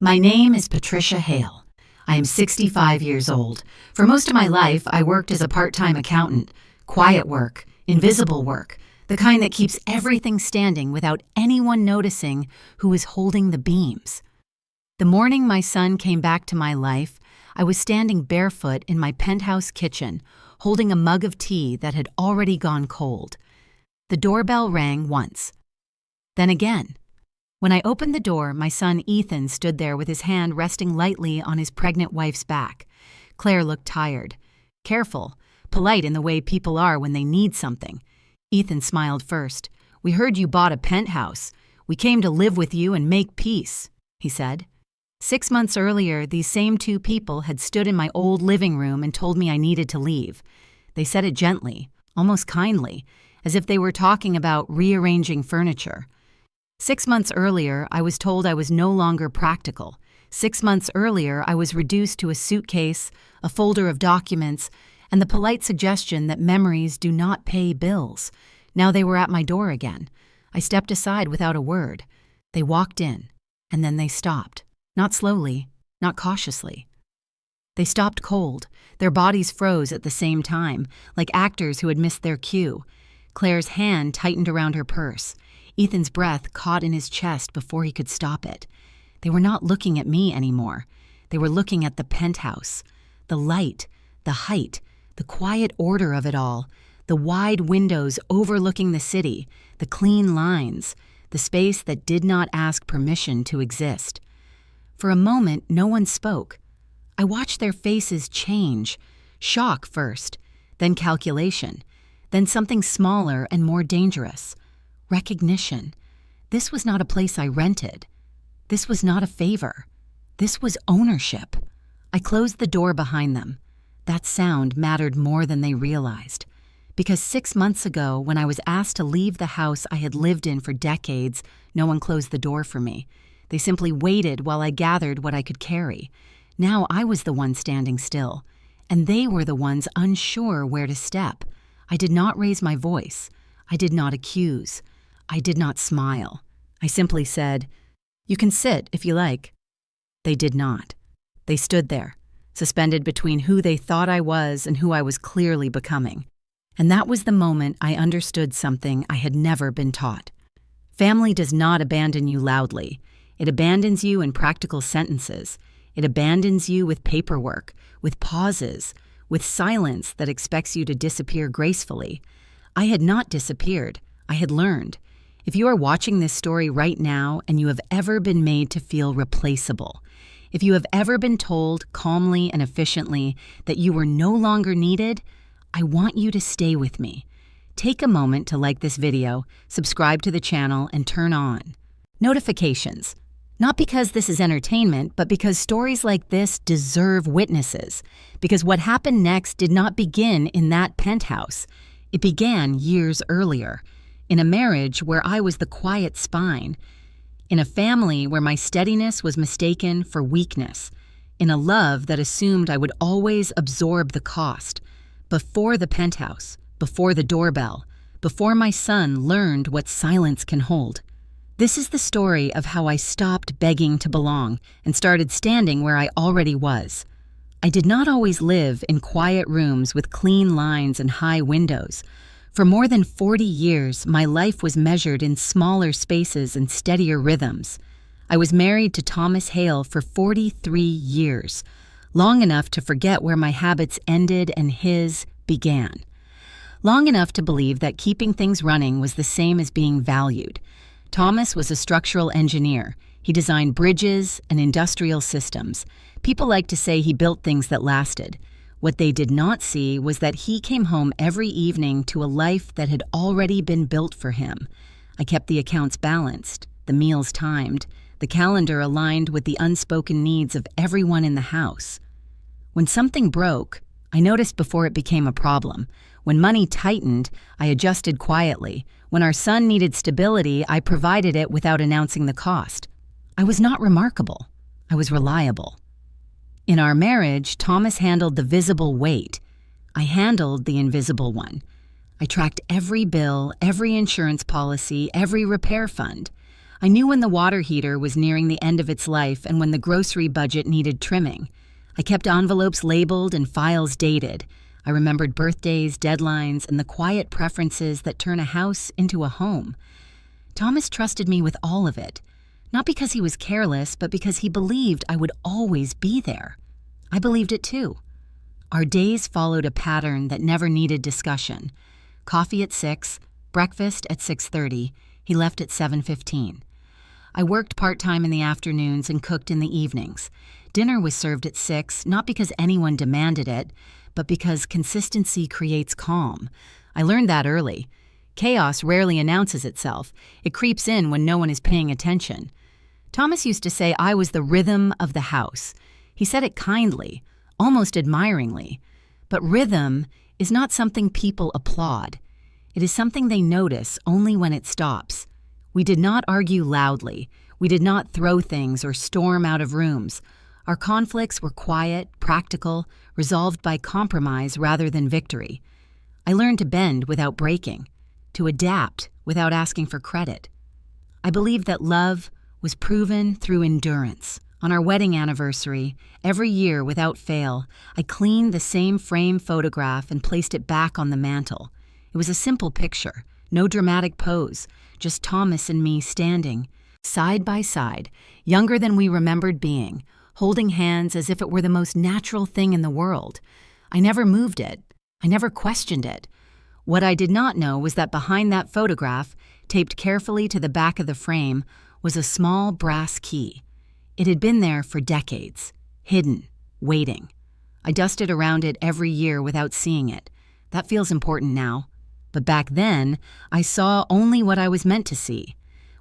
My name is Patricia Hale. I am 65 years old. For most of my life, I worked as a part-time accountant. Quiet work, invisible work, the kind that keeps everything standing without anyone noticing who is holding the beams. The morning my son came back to my life, I was standing barefoot in my penthouse kitchen, holding a mug of tea that had already gone cold. The doorbell rang once, then again. When I opened the door, my son Ethan stood there with his hand resting lightly on his pregnant wife's back. Claire looked tired, careful, polite in the way people are when they need something. Ethan smiled first. "We heard you bought a penthouse. We came to live with you and make peace," he said. 6 months earlier, these same two people had stood in my old living room and told me I needed to leave. They said it gently, almost kindly, as if they were talking about rearranging furniture. 6 months earlier, I was told I was no longer practical. 6 months earlier, I was reduced to a suitcase, a folder of documents, and the polite suggestion that memories do not pay bills. Now they were at my door again. I stepped aside without a word. They walked in, and then they stopped. Not slowly, not cautiously. They stopped cold. Their bodies froze at the same time, like actors who had missed their cue. Claire's hand tightened around her purse. Ethan's breath caught in his chest before he could stop it. They were not looking at me anymore. They were looking at the penthouse. The light, the height, the quiet order of it all, the wide windows overlooking the city, the clean lines, the space that did not ask permission to exist. For a moment, no one spoke. I watched their faces change. Shock first, then calculation, then something smaller and more dangerous. Recognition. This was not a place I rented. This was not a favor. This was ownership. I closed the door behind them. That sound mattered more than they realized. Because 6 months ago, when I was asked to leave the house I had lived in for decades, no one closed the door for me. They simply waited while I gathered what I could carry. Now I was the one standing still, and they were the ones unsure where to step. I did not raise my voice. I did not accuse. I did not smile. I simply said, "You can sit if you like." They did not. They stood there, suspended between who they thought I was and who I was clearly becoming. And that was the moment I understood something I had never been taught. Family does not abandon you loudly. It abandons you in practical sentences. It abandons you with paperwork, with pauses, with silence that expects you to disappear gracefully. I had not disappeared. I had learned. If you are watching this story right now and you have ever been made to feel replaceable, if you have ever been told calmly and efficiently that you were no longer needed, I want you to stay with me. Take a moment to like this video, subscribe to the channel, and turn on notifications. Not because this is entertainment, but because stories like this deserve witnesses. Because what happened next did not begin in that penthouse. It began years earlier. In a marriage where I was the quiet spine. In a family where my steadiness was mistaken for weakness. In a love that assumed I would always absorb the cost. Before the penthouse, before the doorbell, before my son learned what silence can hold. This is the story of how I stopped begging to belong and started standing where I already was. I did not always live in quiet rooms with clean lines and high windows. For more than 40 years, my life was measured in smaller spaces and steadier rhythms. I was married to Thomas Hale for 43 years, long enough to forget where my habits ended and his began. Long enough to believe that keeping things running was the same as being valued. Thomas was a structural engineer. He designed bridges and industrial systems. People like to say he built things that lasted. What they did not see was that he came home every evening to a life that had already been built for him. I kept the accounts balanced, the meals timed, the calendar aligned with the unspoken needs of everyone in the house. When something broke, I noticed before it became a problem. When money tightened, I adjusted quietly. When our son needed stability, I provided it without announcing the cost. I was not remarkable. I was reliable. In our marriage, Thomas handled the visible weight. I handled the invisible one. I tracked every bill, every insurance policy, every repair fund. I knew when the water heater was nearing the end of its life and when the grocery budget needed trimming. I kept envelopes labeled and files dated. I remembered birthdays, deadlines, and the quiet preferences that turn a house into a home. Thomas trusted me with all of it, not because he was careless, but because he believed I would always be there. I believed it too. Our days followed a pattern that never needed discussion. Coffee at 6, breakfast at 6:30. He left at 7:15. I worked part-time in the afternoons and cooked in the evenings. Dinner was served at 6, not because anyone demanded it, but because consistency creates calm. I learned that early. Chaos rarely announces itself. It creeps in when no one is paying attention. Thomas used to say I was the rhythm of the house. He said it kindly, almost admiringly. But rhythm is not something people applaud. It is something they notice only when it stops. We did not argue loudly. We did not throw things or storm out of rooms. Our conflicts were quiet, practical, resolved by compromise rather than victory. I learned to bend without breaking, to adapt without asking for credit. I believed that love was proven through endurance. On our wedding anniversary, every year without fail, I cleaned the same frame photograph and placed it back on the mantel. It was a simple picture, no dramatic pose, just Thomas and me standing, side by side, younger than we remembered being, holding hands as if it were the most natural thing in the world. I never moved it. I never questioned it. What I did not know was that behind that photograph, taped carefully to the back of the frame, was a small brass key. It had been there for decades, hidden, waiting. I dusted around it every year without seeing it. That feels important now. But back then, I saw only what I was meant to see.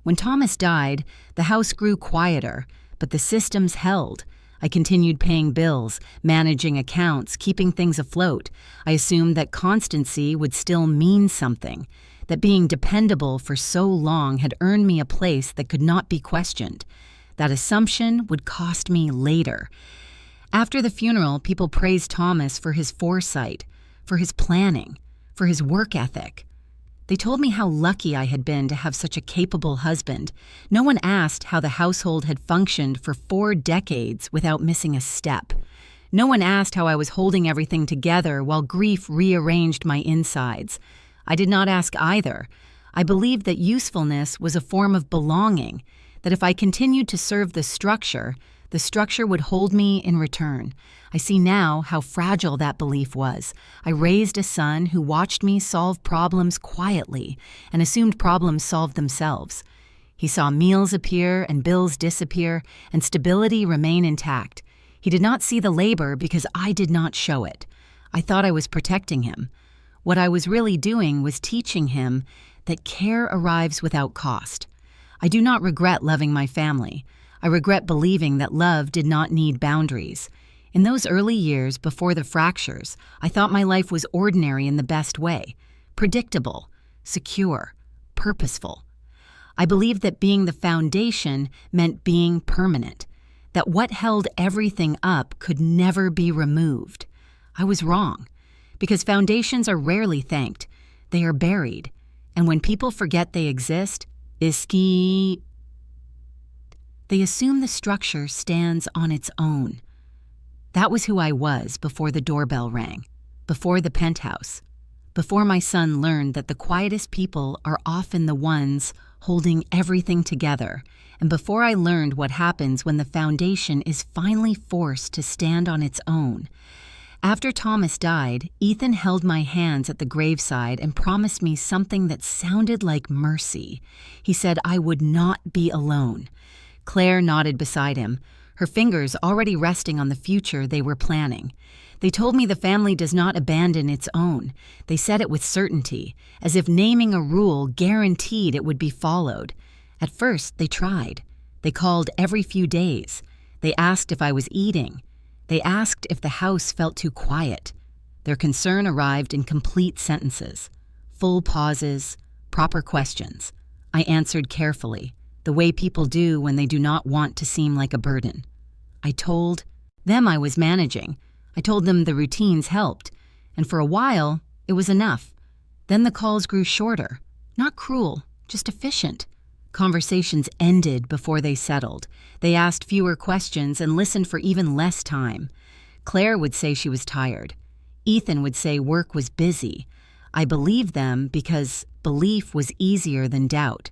When Thomas died, the house grew quieter, but the systems held. I continued paying bills, managing accounts, keeping things afloat. I assumed that constancy would still mean something, that being dependable for so long had earned me a place that could not be questioned. That assumption would cost me later. After the funeral, people praised Thomas for his foresight, for his planning, for his work ethic. They told me how lucky I had been to have such a capable husband. No one asked how the household had functioned for 4 decades without missing a step. No one asked how I was holding everything together while grief rearranged my insides. I did not ask either. I believed that usefulness was a form of belonging, that if I continued to serve the structure would hold me in return. I see now how fragile that belief was. I raised a son who watched me solve problems quietly and assumed problems solved themselves. He saw meals appear and bills disappear and stability remain intact. He did not see the labor because I did not show it. I thought I was protecting him. What I was really doing was teaching him that care arrives without cost. I do not regret loving my family. I regret believing that love did not need boundaries. In those early years before the fractures, I thought my life was ordinary in the best way, predictable, secure, purposeful. I believed that being the foundation meant being permanent, that what held everything up could never be removed. I was wrong, because foundations are rarely thanked. They are buried, and when people forget they exist, they assume the structure stands on its own. That was who I was before the doorbell rang, before the penthouse, before my son learned that the quietest people are often the ones holding everything together, and before I learned what happens when the foundation is finally forced to stand on its own. After Thomas died, Ethan held my hands at the graveside and promised me something that sounded like mercy. He said I would not be alone. Claire nodded beside him, her fingers already resting on the future they were planning. They told me the family does not abandon its own. They said it with certainty, as if naming a rule guaranteed it would be followed. At first, they tried. They called every few days. They asked if I was eating. They asked if the house felt too quiet. Their concern arrived in complete sentences, full pauses, proper questions. I answered carefully, the way people do when they do not want to seem like a burden. I told them I was managing. I told them the routines helped, and for a while, it was enough. Then the calls grew shorter, not cruel, just efficient. Conversations ended before they settled. They asked fewer questions and listened for even less time. Claire would say she was tired. Ethan would say work was busy. I believed them because belief was easier than doubt.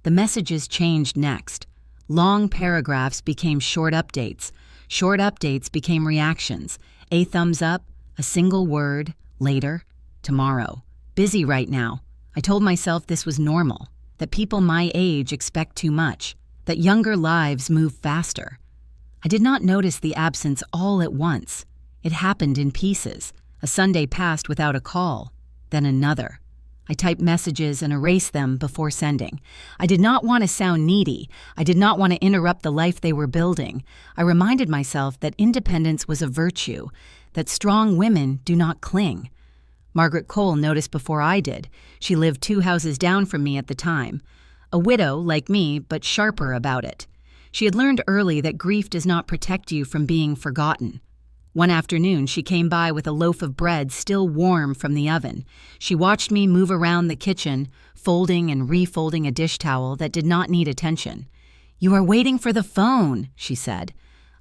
The messages changed next. Long paragraphs became short updates. Short updates became reactions. A thumbs up, a single word, later, tomorrow. Busy right now. I told myself this was normal, that people my age expect too much, that younger lives move faster. I did not notice the absence all at once. It happened in pieces. A Sunday passed without a call, then another. I typed messages and erased them before sending. I did not want to sound needy. I did not want to interrupt the life they were building. I reminded myself that independence was a virtue, that strong women do not cling. Margaret Cole noticed before I did. She lived 2 houses down from me at the time. A widow, like me, but sharper about it. She had learned early that grief does not protect you from being forgotten. One afternoon, she came by with a loaf of bread still warm from the oven. She watched me move around the kitchen, folding and refolding a dish towel that did not need attention. "You are waiting for the phone," she said.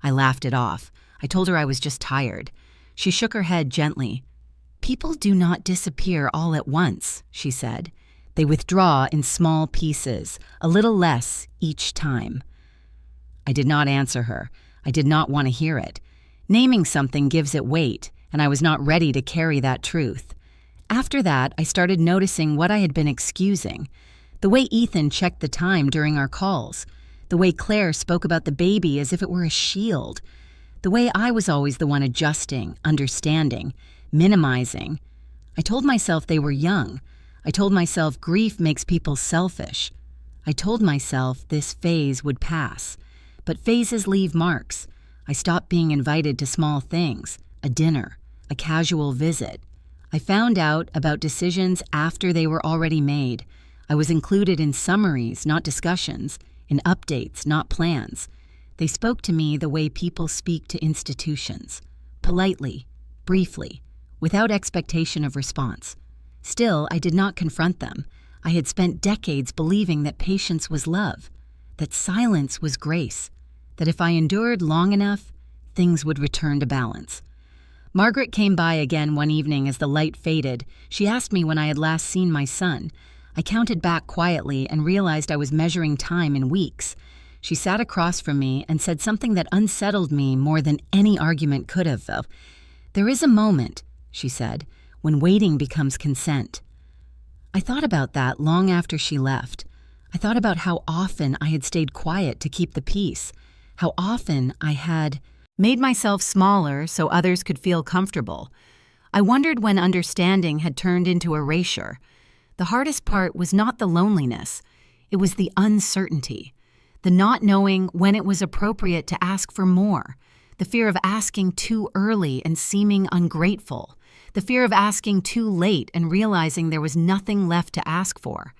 I laughed it off. I told her I was just tired. She shook her head gently. "People do not disappear all at once," she said. "They withdraw in small pieces, a little less each time." I did not answer her. I did not want to hear it. Naming something gives it weight, and I was not ready to carry that truth. After that, I started noticing what I had been excusing. The way Ethan checked the time during our calls. The way Claire spoke about the baby as if it were a shield. The way I was always the one adjusting, understanding, minimizing. I told myself they were young. I told myself grief makes people selfish. I told myself this phase would pass. But phases leave marks. I stopped being invited to small things, a dinner, a casual visit. I found out about decisions after they were already made. I was included in summaries, not discussions, in updates, not plans. They spoke to me the way people speak to institutions, politely, briefly, without expectation of response. Still, I did not confront them. I had spent decades believing that patience was love, that silence was grace, that if I endured long enough, things would return to balance. Margaret came by again one evening as the light faded. She asked me when I had last seen my son. I counted back quietly and realized I was measuring time in weeks. She sat across from me and said something that unsettled me more than any argument could have. "There is a moment," she said, "when waiting becomes consent." I thought about that long after she left. I thought about how often I had stayed quiet to keep the peace, how often I had made myself smaller so others could feel comfortable. I wondered when understanding had turned into erasure. The hardest part was not the loneliness. It was the uncertainty, the not knowing when it was appropriate to ask for more, the fear of asking too early and seeming ungrateful, the fear of asking too late and realizing there was nothing left to ask for.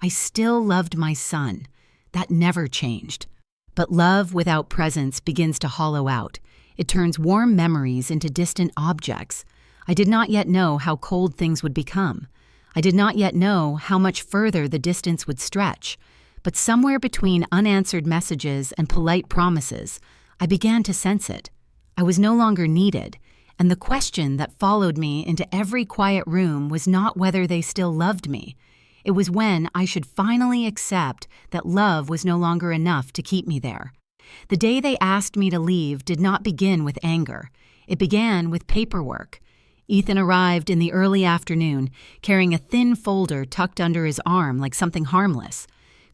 I still loved my son. That never changed. But love without presence begins to hollow out. It turns warm memories into distant objects. I did not yet know how cold things would become. I did not yet know how much further the distance would stretch. But somewhere between unanswered messages and polite promises, I began to sense it. I was no longer needed, and the question that followed me into every quiet room was not whether they still loved me. It was when I should finally accept that love was no longer enough to keep me there. The day they asked me to leave did not begin with anger. It began with paperwork. Ethan arrived in the early afternoon, carrying a thin folder tucked under his arm like something harmless.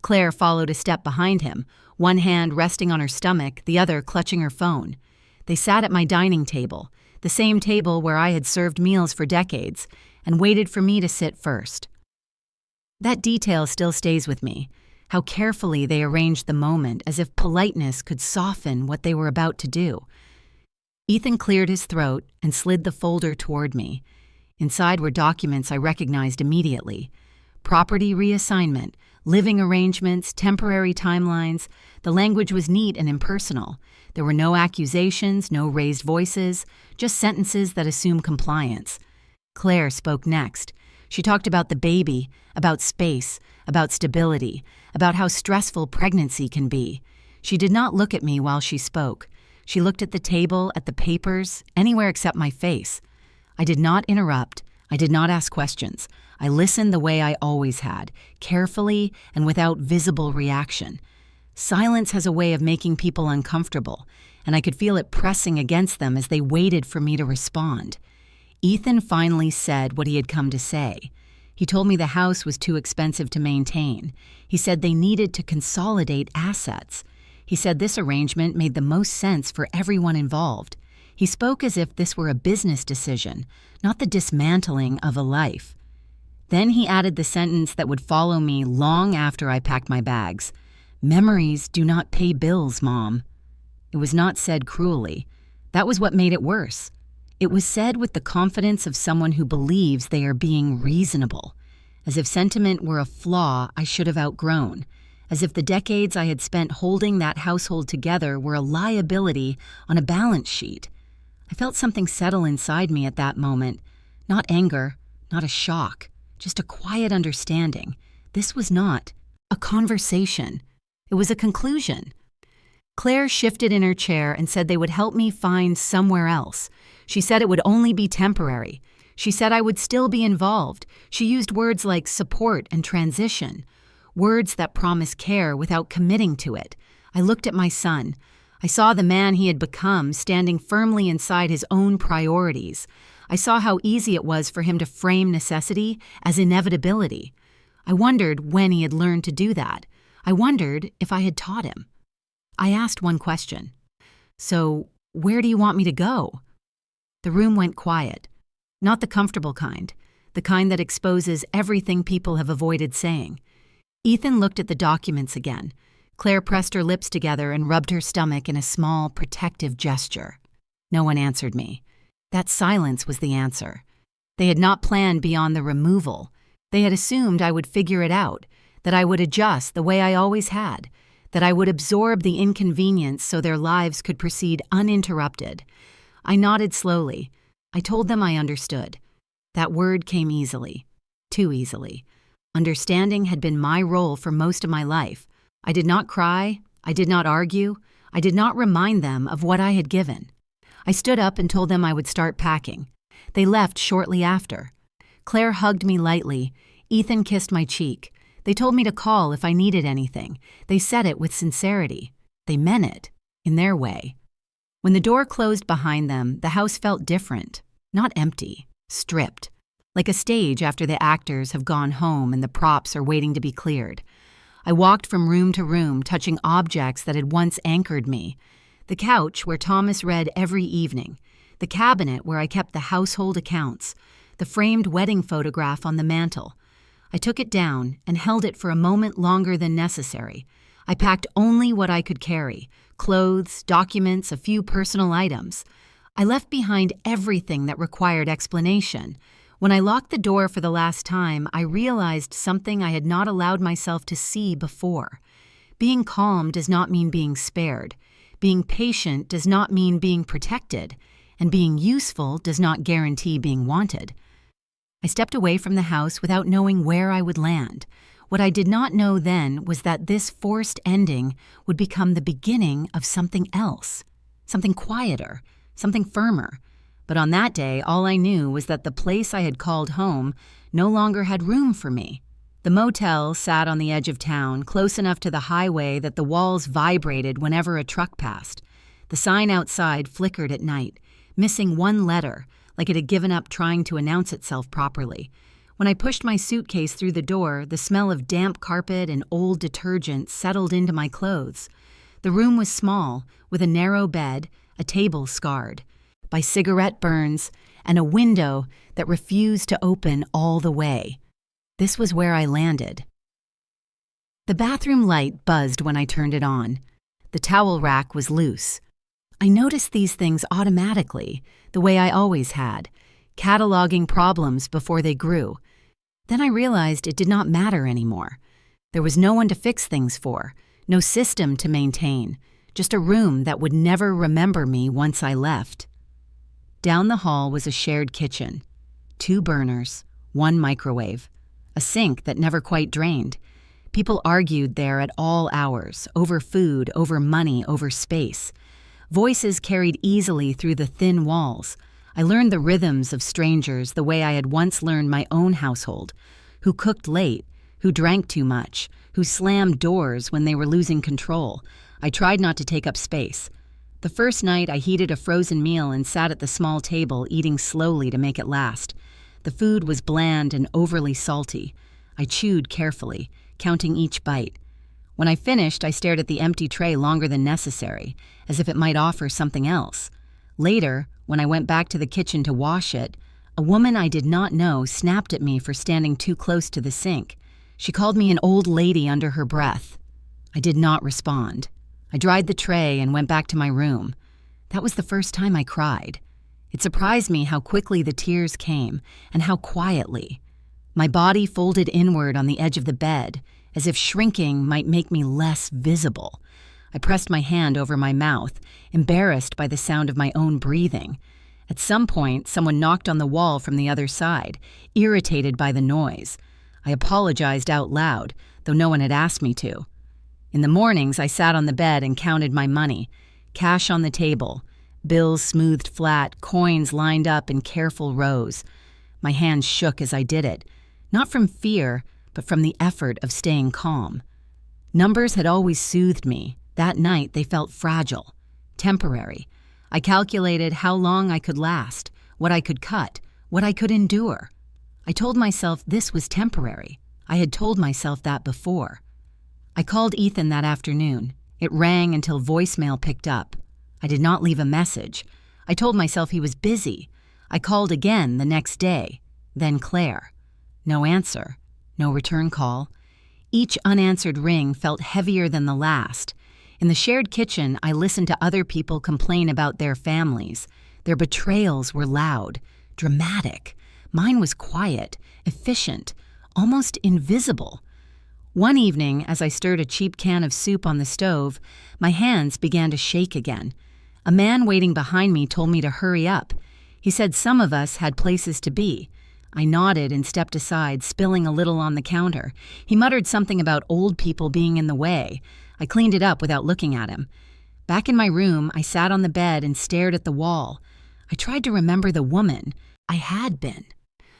Claire followed a step behind him, one hand resting on her stomach, the other clutching her phone. They sat at my dining table, the same table where I had served meals for decades, and waited for me to sit first. That detail still stays with me, how carefully they arranged the moment as if politeness could soften what they were about to do. Ethan cleared his throat and slid the folder toward me. Inside were documents I recognized immediately. Property reassignment, living arrangements, temporary timelines. The language was neat and impersonal. There were no accusations, no raised voices, just sentences that assume compliance. Claire spoke next. She talked about the baby, about space, about stability, about how stressful pregnancy can be. She did not look at me while she spoke. She looked at the table, at the papers, anywhere except my face. I did not interrupt. I did not ask questions. I listened the way I always had, carefully and without visible reaction. Silence has a way of making people uncomfortable, and I could feel it pressing against them as they waited for me to respond. Ethan finally said what he had come to say. He told me the house was too expensive to maintain. He said they needed to consolidate assets. He said this arrangement made the most sense for everyone involved. He spoke as if this were a business decision, not the dismantling of a life. Then he added the sentence that would follow me long after I packed my bags. "Memories do not pay bills, Mom." It was not said cruelly. That was what made it worse. It was said with the confidence of someone who believes they are being reasonable, as if sentiment were a flaw I should have outgrown, as if the decades I had spent holding that household together were a liability on a balance sheet. I felt something settle inside me at that moment. Not anger, not a shock, just a quiet understanding. This was not a conversation. It was a conclusion. Claire shifted in her chair and said they would help me find somewhere else. She said it would only be temporary. She said I would still be involved. She used words like support and transition, words that promise care without committing to it. I looked at my son. I saw the man he had become standing firmly inside his own priorities. I saw how easy it was for him to frame necessity as inevitability. I wondered when he had learned to do that. I wondered if I had taught him. I asked one question. "So, where do you want me to go?" The room went quiet. Not the comfortable kind, the kind that exposes everything people have avoided saying. Ethan looked at the documents again. Claire pressed her lips together and rubbed her stomach in a small, protective gesture. No one answered me. That silence was the answer. They had not planned beyond the removal. They had assumed I would figure it out, that I would adjust the way I always had, that I would absorb the inconvenience so their lives could proceed uninterrupted. I nodded slowly. I told them I understood. That word came easily, too easily. Understanding had been my role for most of my life. I did not cry. I did not argue. I did not remind them of what I had given. I stood up and told them I would start packing. They left shortly after. Claire hugged me lightly. Ethan kissed my cheek. They told me to call if I needed anything. They said it with sincerity. They meant it, in their way. When the door closed behind them, the house felt different, not empty, stripped, like a stage after the actors have gone home and the props are waiting to be cleared. I walked from room to room, touching objects that had once anchored me. The couch where Thomas read every evening, the cabinet where I kept the household accounts, the framed wedding photograph on the mantel. I took it down and held it for a moment longer than necessary. I packed only what I could carry: clothes, documents, a few personal items. I left behind everything that required explanation. When I locked the door for the last time, I realized something I had not allowed myself to see before. Being calm does not mean being spared. Being patient does not mean being protected. And being useful does not guarantee being wanted. I stepped away from the house without knowing where I would land. What I did not know then was that this forced ending would become the beginning of something else, something quieter, something firmer. But on that day, all I knew was that the place I had called home no longer had room for me. The motel sat on the edge of town, close enough to the highway that the walls vibrated whenever a truck passed. The sign outside flickered at night, missing one letter, like it had given up trying to announce itself properly. When I pushed my suitcase through the door, the smell of damp carpet and old detergent settled into my clothes. The room was small, with a narrow bed, a table scarred by cigarette burns, and a window that refused to open all the way. This was where I landed. The bathroom light buzzed when I turned it on. The towel rack was loose. I noticed these things automatically, the way I always had, cataloging problems before they grew. Then I realized it did not matter anymore. There was no one to fix things for, no system to maintain, just a room that would never remember me once I left. Down the hall was a shared kitchen. 2 burners, one microwave, a sink that never quite drained. People argued there at all hours, over food, over money, over space. Voices carried easily through the thin walls. I learned the rhythms of strangers the way I had once learned my own household, who cooked late, who drank too much, who slammed doors when they were losing control. I tried not to take up space. The first night, I heated a frozen meal and sat at the small table, eating slowly to make it last. The food was bland and overly salty. I chewed carefully, counting each bite. When I finished, I stared at the empty tray longer than necessary, as if it might offer something else. Later, when I went back to the kitchen to wash it, a woman I did not know snapped at me for standing too close to the sink. She called me an old lady under her breath. I did not respond. I dried the tray and went back to my room. That was the first time I cried. It surprised me how quickly the tears came, and how quietly. My body folded inward on the edge of the bed, as if shrinking might make me less visible. I pressed my hand over my mouth, embarrassed by the sound of my own breathing. At some point, someone knocked on the wall from the other side, irritated by the noise. I apologized out loud, though no one had asked me to. In the mornings, I sat on the bed and counted my money. Cash on the table, bills smoothed flat, coins lined up in careful rows. My hands shook as I did it, not from fear, but from the effort of staying calm. Numbers had always soothed me. That night, they felt fragile, temporary. I calculated how long I could last, what I could cut, what I could endure. I told myself this was temporary. I had told myself that before. I called Ethan that afternoon. It rang until voicemail picked up. I did not leave a message. I told myself he was busy. I called again the next day, then Claire. No answer, no return call. Each unanswered ring felt heavier than the last. In the shared kitchen, I listened to other people complain about their families. Their betrayals were loud, dramatic. Mine was quiet, efficient, almost invisible. One evening, as I stirred a cheap can of soup on the stove, my hands began to shake again. A man waiting behind me told me to hurry up. He said some of us had places to be. I nodded and stepped aside, spilling a little on the counter. He muttered something about old people being in the way. I cleaned it up without looking at him. Back in my room, I sat on the bed and stared at the wall. I tried to remember the woman I had been.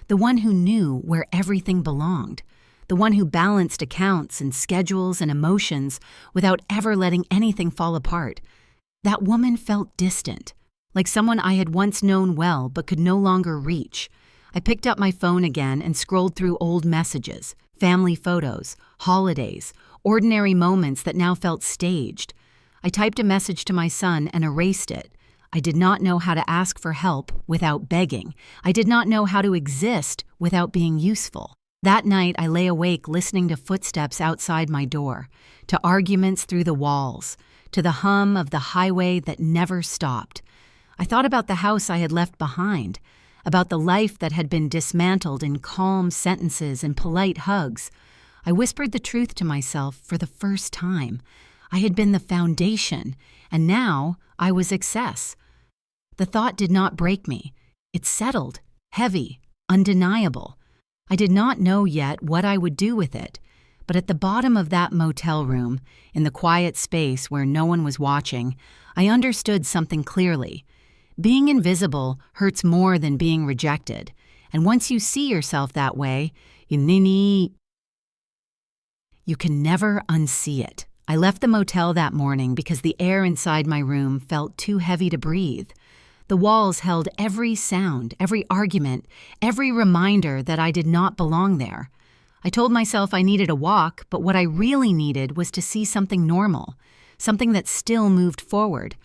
The one who knew where everything belonged. The one who balanced accounts and schedules and emotions without ever letting anything fall apart. That woman felt distant, like someone I had once known well but could no longer reach. I picked up my phone again and scrolled through old messages, family photos, holidays, ordinary moments that now felt staged. I typed a message to my son and erased it. I did not know how to ask for help without begging. I did not know how to exist without being useful. That night, I lay awake listening to footsteps outside my door, to arguments through the walls, to the hum of the highway that never stopped. I thought about the house I had left behind, about the life that had been dismantled in calm sentences and polite hugs. I whispered the truth to myself for the first time. I had been the foundation, and now I was excess. The thought did not break me. It settled, heavy, undeniable. I did not know yet what I would do with it, but at the bottom of that motel room, in the quiet space where no one was watching, I understood something clearly. Being invisible hurts more than being rejected, and once you see yourself that way, you can never unsee it. I left the motel that morning because the air inside my room felt too heavy to breathe. The walls held every sound, every argument, every reminder that I did not belong there. I told myself I needed a walk, but what I really needed was to see something normal, something that still moved forward.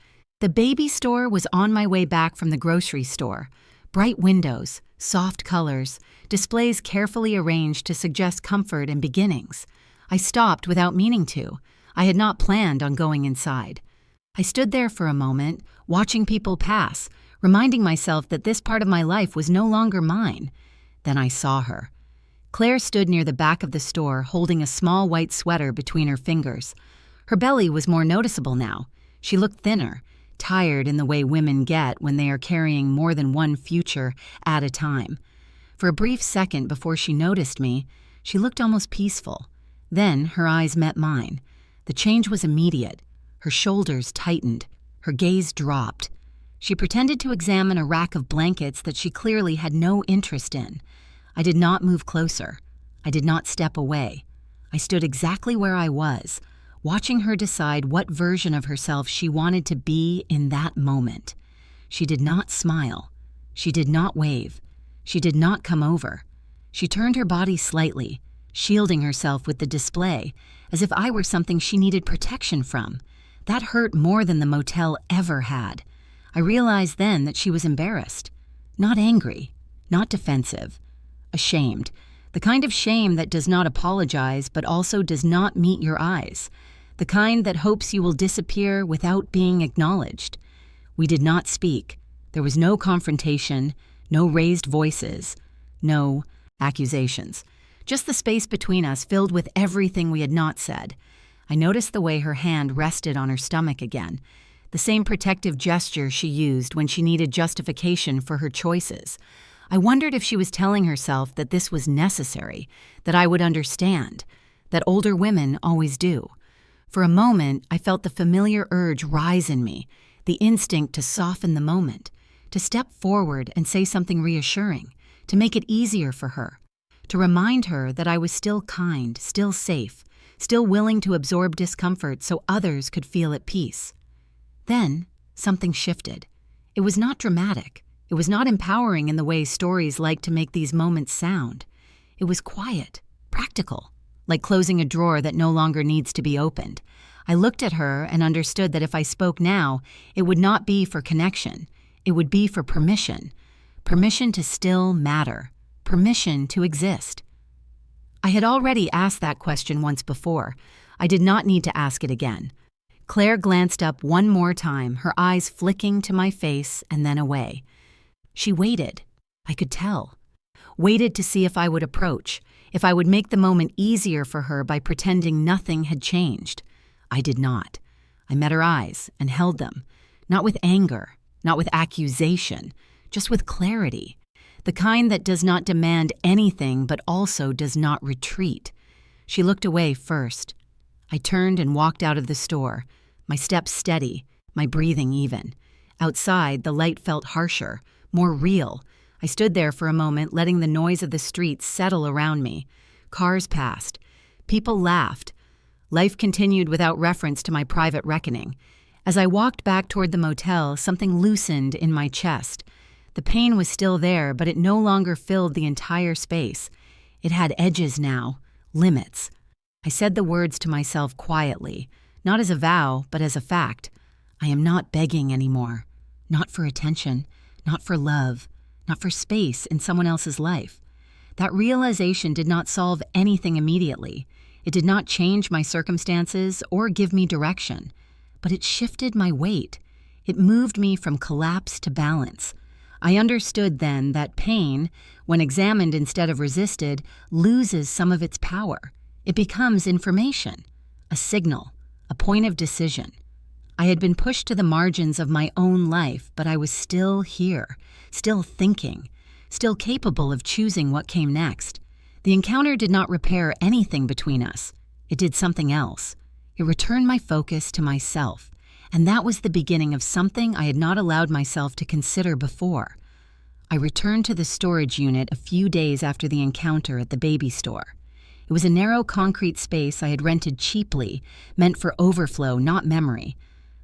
The baby store was on my way back from the grocery store. Bright windows, soft colors, displays carefully arranged to suggest comfort and beginnings. I stopped without meaning to. I had not planned on going inside. I stood there for a moment, watching people pass, reminding myself that this part of my life was no longer mine. Then I saw her. Claire stood near the back of the store, holding a small white sweater between her fingers. Her belly was more noticeable now. She looked thinner, tired in the way women get when they are carrying more than one future at a time. For a brief second before she noticed me, she looked almost peaceful. Then her eyes met mine. The change was immediate. Her shoulders tightened. Her gaze dropped. She pretended to examine a rack of blankets that she clearly had no interest in. I did not move closer. I did not step away. I stood exactly where I was, watching her decide what version of herself she wanted to be in that moment. She did not smile. She did not wave. She did not come over. She turned her body slightly, shielding herself with the display, as if I were something she needed protection from. That hurt more than the motel ever had. I realized then that she was embarrassed. Not angry, not defensive. Ashamed. The kind of shame that does not apologize but also does not meet your eyes. The kind that hopes you will disappear without being acknowledged. We did not speak. There was no confrontation, no raised voices, no accusations. Just the space between us filled with everything we had not said. I noticed the way her hand rested on her stomach again, the same protective gesture she used when she needed justification for her choices. I wondered if she was telling herself that this was necessary, that I would understand, that older women always do. For a moment, I felt the familiar urge rise in me, the instinct to soften the moment, to step forward and say something reassuring, to make it easier for her, to remind her that I was still kind, still safe, still willing to absorb discomfort so others could feel at peace. Then, something shifted. It was not dramatic. It was not empowering in the way stories like to make these moments sound. It was quiet, practical, like closing a drawer that no longer needs to be opened. I looked at her and understood that if I spoke now, it would not be for connection. It would be for permission. Permission to still matter. Permission to exist. I had already asked that question once before. I did not need to ask it again. Claire glanced up one more time, her eyes flicking to my face and then away. She waited. I could tell. Waited to see if I would approach, if I would make the moment easier for her by pretending nothing had changed. I did not. I met her eyes and held them, not with anger, not with accusation, just with clarity, the kind that does not demand anything but also does not retreat. She looked away first. I turned and walked out of the store, my steps steady, my breathing even. Outside, the light felt harsher, more real. I stood there for a moment, letting the noise of the streets settle around me. Cars passed. People laughed. Life continued without reference to my private reckoning. As I walked back toward the motel, something loosened in my chest. The pain was still there, but it no longer filled the entire space. It had edges now, limits. I said the words to myself quietly, not as a vow, but as a fact. I am not begging anymore. Not for attention, not for love, not for space in someone else's life. That realization did not solve anything immediately. It did not change my circumstances or give me direction, but it shifted my weight. It moved me from collapse to balance. I understood then that pain, when examined instead of resisted, loses some of its power. It becomes information, a signal, a point of decision. I had been pushed to the margins of my own life, but I was still here, still thinking, still capable of choosing what came next. The encounter did not repair anything between us. It did something else. It returned my focus to myself, and that was the beginning of something I had not allowed myself to consider before. I returned to the storage unit a few days after the encounter at the baby store. It was a narrow concrete space I had rented cheaply, meant for overflow, not memory.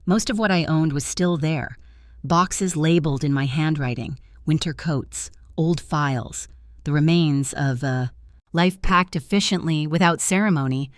Most of what I owned was still there. Boxes labeled in my handwriting, winter coats, old files, the remains of life packed efficiently, without ceremony.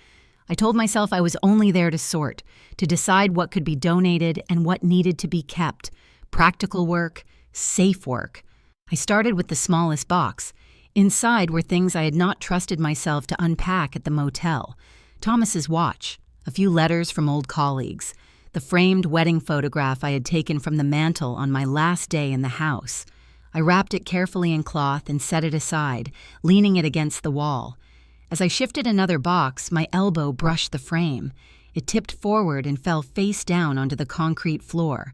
I told myself I was only there to sort, to decide what could be donated and what needed to be kept. Practical work, safe work. I started with the smallest box. Inside were things I had not trusted myself to unpack at the motel. Thomas's watch, a few letters from old colleagues, the framed wedding photograph I had taken from the mantel on my last day in the house. I wrapped it carefully in cloth and set it aside, leaning it against the wall. As I shifted another box, my elbow brushed the frame. It tipped forward and fell face down onto the concrete floor.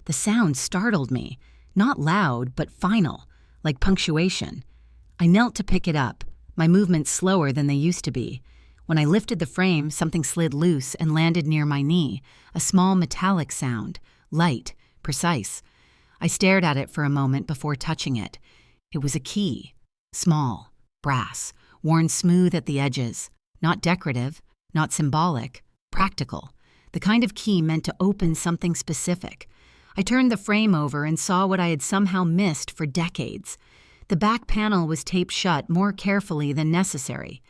The sound startled me, not loud, but final, like punctuation. I knelt to pick it up, my movements slower than they used to be. When I lifted the frame, something slid loose and landed near my knee, a small metallic sound, light, precise. I stared at it for a moment before touching it. It was a key, small, brass, worn smooth at the edges, not decorative, not symbolic, practical, the kind of key meant to open something specific. I turned the frame over and saw what I had somehow missed for decades. The back panel was taped shut more carefully than necessary.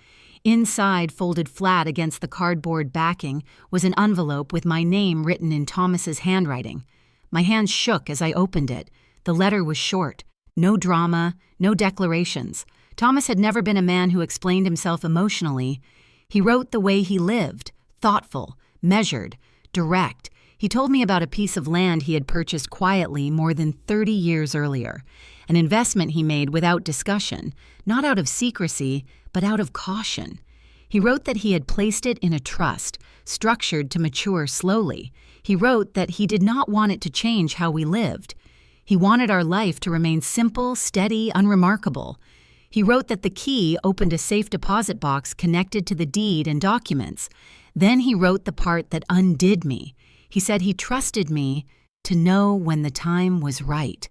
Inside, folded flat against the cardboard backing, was an envelope with my name written in Thomas's handwriting. My hands shook as I opened it. The letter was short. No drama, no declarations. Thomas had never been a man who explained himself emotionally. He wrote the way he lived, thoughtful, measured, direct. He told me about a piece of land he had purchased quietly more than 30 years earlier, an investment he made without discussion, not out of secrecy, but out of caution. He wrote that he had placed it in a trust, structured to mature slowly. He wrote that he did not want it to change how we lived. He wanted our life to remain simple, steady, unremarkable. He wrote that the key opened a safe deposit box connected to the deed and documents. Then he wrote the part that undid me. He said he trusted me to know when the time was right,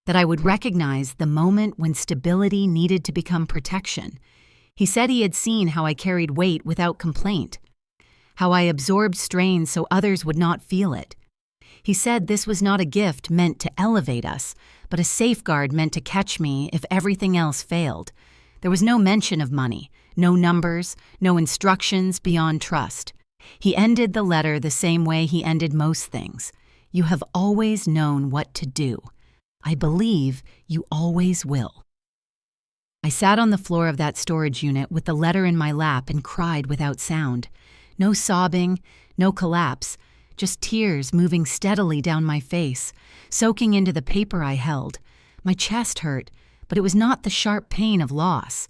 that I would recognize the moment when stability needed to become protection. He said he had seen how I carried weight without complaint, how I absorbed strain so others would not feel it. He said this was not a gift meant to elevate us, but a safeguard meant to catch me if everything else failed. There was no mention of money, no numbers, no instructions beyond trust. He ended the letter the same way he ended most things. You have always known what to do. I believe you always will. I sat on the floor of that storage unit with the letter in my lap and cried without sound. No sobbing, no collapse, just tears moving steadily down my face, soaking into the paper I held. My chest hurt, but it was not the sharp pain of loss.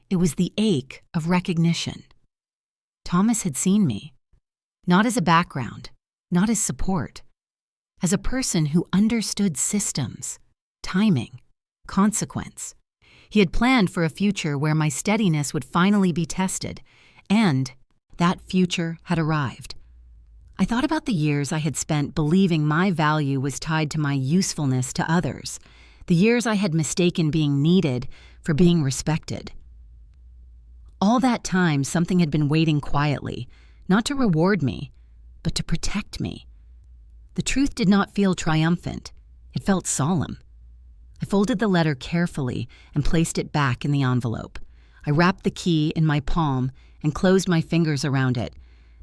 It was the ache of recognition. Thomas had seen me. Not as a background, not as support. As a person who understood systems, timing, consequence. He had planned for a future where my steadiness would finally be tested, and that future had arrived. I thought about the years I had spent believing my value was tied to my usefulness to others, the years I had mistaken being needed for being respected. All that time, something had been waiting quietly, not to reward me, but to protect me. The truth did not feel triumphant. It felt solemn. I folded the letter carefully and placed it back in the envelope. I wrapped the key in my palm and closed my fingers around it.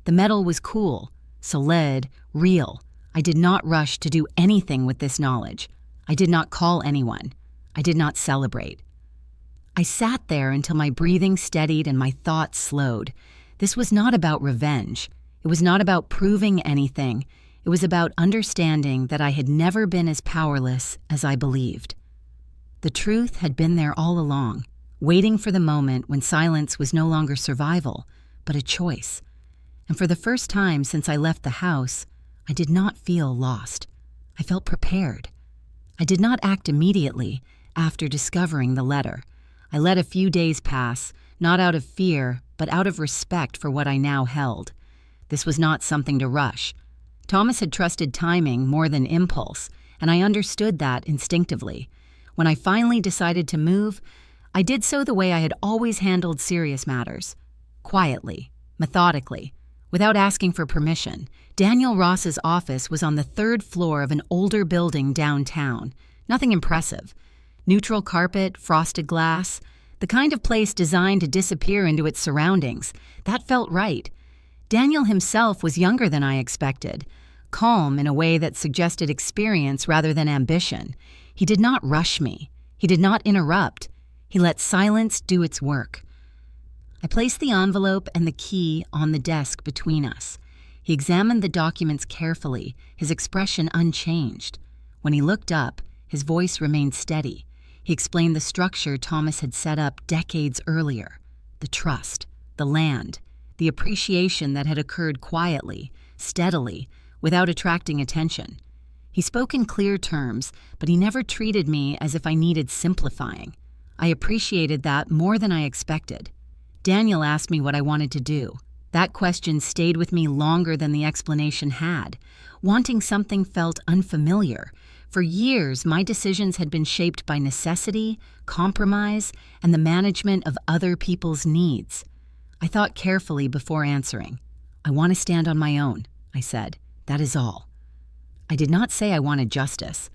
The metal was cool, solid, real. I did not rush to do anything with this knowledge. I did not call anyone. I did not celebrate. I sat there until my breathing steadied and my thoughts slowed. This was not about revenge. It was not about proving anything. It was about understanding that I had never been as powerless as I believed. The truth had been there all along, waiting for the moment when silence was no longer survival, but a choice. And for the first time since I left the house, I did not feel lost. I felt prepared. I did not act immediately after discovering the letter. I let a few days pass, not out of fear, but out of respect for what I now held. This was not something to rush. Thomas had trusted timing more than impulse, and I understood that instinctively. When I finally decided to move, I did so the way I had always handled serious matters. Quietly, methodically, without asking for permission. Daniel Ross's office was on the 3rd floor of an older building downtown. Nothing impressive. Neutral carpet, frosted glass, the kind of place designed to disappear into its surroundings. That felt right. Daniel himself was younger than I expected, calm in a way that suggested experience rather than ambition. He did not rush me. He did not interrupt. He let silence do its work. I placed the envelope and the key on the desk between us. He examined the documents carefully, his expression unchanged. When he looked up, his voice remained steady. He explained the structure Thomas had set up decades earlier, the trust, the land, the appreciation that had occurred quietly, steadily, without attracting attention. He spoke in clear terms, but he never treated me as if I needed simplifying. I appreciated that more than I expected. Daniel asked me what I wanted to do. That question stayed with me longer than the explanation had. Wanting something felt unfamiliar. For years, my decisions had been shaped by necessity, compromise, and the management of other people's needs. I thought carefully before answering. I want to stand on my own, I said. That is all. I did not say I wanted justice.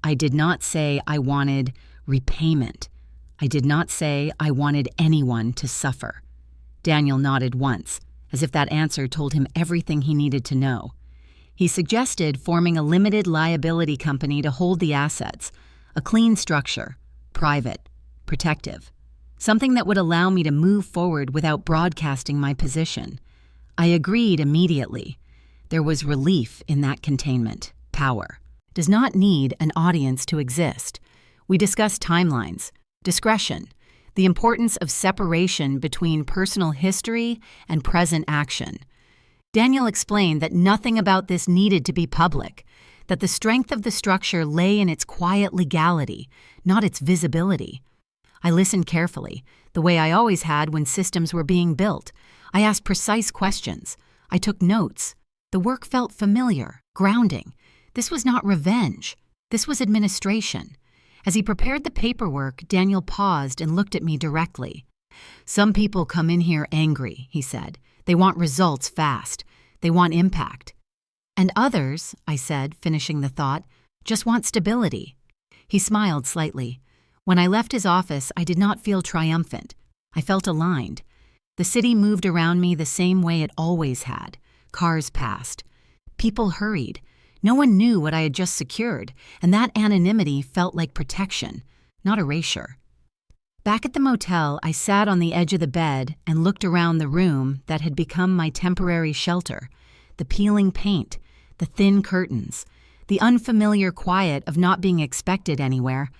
I did not say I wanted repayment. I did not say I wanted anyone to suffer. Daniel nodded once, as if that answer told him everything he needed to know. He suggested forming a limited liability company to hold the assets, a clean structure, private, protective, something that would allow me to move forward without broadcasting my position. I agreed immediately. There was relief in that containment. Power does not need an audience to exist. We discussed timelines, discretion, the importance of separation between personal history and present action. Daniel explained that nothing about this needed to be public, that the strength of the structure lay in its quiet legality, not its visibility. I listened carefully, the way I always had when systems were being built. I asked precise questions. I took notes. The work felt familiar, grounding. This was not revenge. This was administration. As he prepared the paperwork, Daniel paused and looked at me directly. Some people come in here angry, he said. They want results fast. They want impact. And others, I said, finishing the thought, just want stability. He smiled slightly. When I left his office, I did not feel triumphant. I felt aligned. The city moved around me the same way it always had. Cars passed. People hurried. No one knew what I had just secured, and that anonymity felt like protection, not erasure. Back at the motel, I sat on the edge of the bed and looked around the room that had become my temporary shelter. The peeling paint, the thin curtains, the unfamiliar quiet of not being expected anywhere.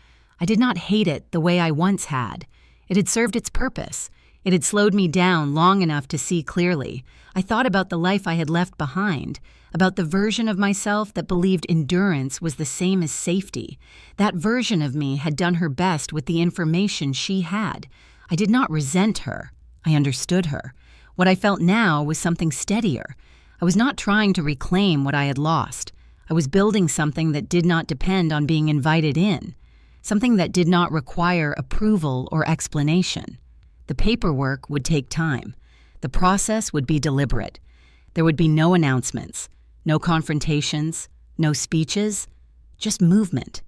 I did not hate it the way I once had. It had served its purpose. It had slowed me down long enough to see clearly. I thought about the life I had left behind, about the version of myself that believed endurance was the same as safety. That version of me had done her best with the information she had. I did not resent her. I understood her. What I felt now was something steadier. I was not trying to reclaim what I had lost. I was building something that did not depend on being invited in, something that did not require approval or explanation. The paperwork would take time. The process would be deliberate. There would be no announcements, no confrontations, no speeches, just movement,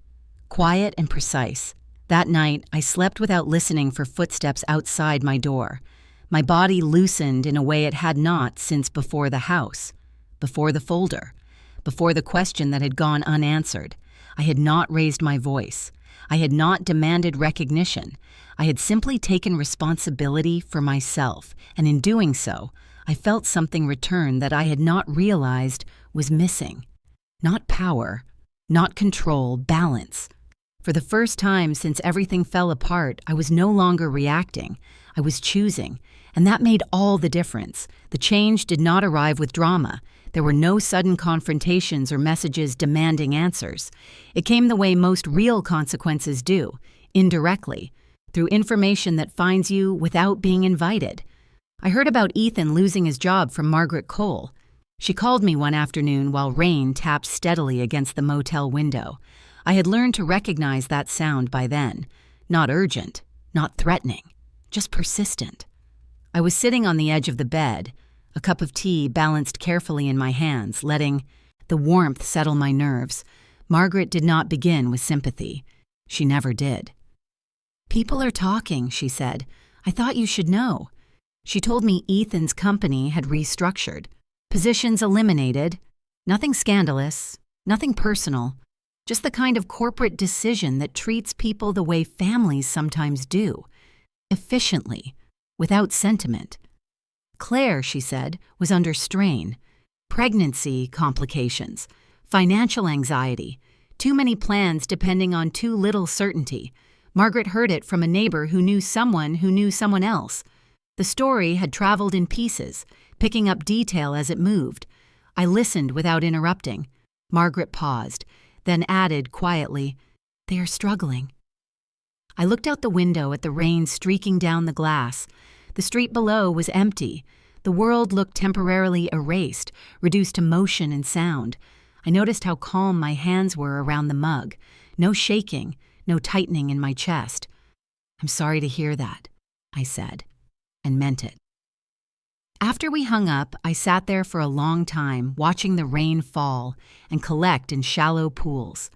quiet and precise. That night, I slept without listening for footsteps outside my door. My body loosened in a way it had not since before the house, before the folder, before the question that had gone unanswered. I had not raised my voice. I had not demanded recognition. I had simply taken responsibility for myself, and in doing so, I felt something return that I had not realized was missing. Not power, not control, balance. For the first time since everything fell apart, I was no longer reacting. I was choosing, and that made all the difference. The change did not arrive with drama. There were no sudden confrontations or messages demanding answers. It came the way most real consequences do, indirectly, through information that finds you without being invited. I heard about Ethan losing his job from Margaret Cole. She called me one afternoon while rain tapped steadily against the motel window. I had learned to recognize that sound by then. Not urgent, not threatening, just persistent. I was sitting on the edge of the bed, a cup of tea balanced carefully in my hands, letting the warmth settle my nerves. Margaret did not begin with sympathy. She never did. "People are talking," she said. "I thought you should know." She told me Ethan's company had restructured. Positions eliminated. Nothing scandalous, nothing personal. Just the kind of corporate decision that treats people the way families sometimes do. Efficiently, without sentiment. Claire, she said, was under strain. Pregnancy complications, financial anxiety, too many plans depending on too little certainty. Margaret heard it from a neighbor who knew someone else. The story had traveled in pieces, picking up detail as it moved. I listened without interrupting. Margaret paused, then added quietly, "They are struggling." I looked out the window at the rain streaking down the glass. The street below was empty. The world looked temporarily erased, reduced to motion and sound. I noticed how calm my hands were around the mug. No shaking, no tightening in my chest. "I'm sorry to hear that," I said, and meant it. After we hung up, I sat there for a long time, watching the rain fall and collect in shallow pools.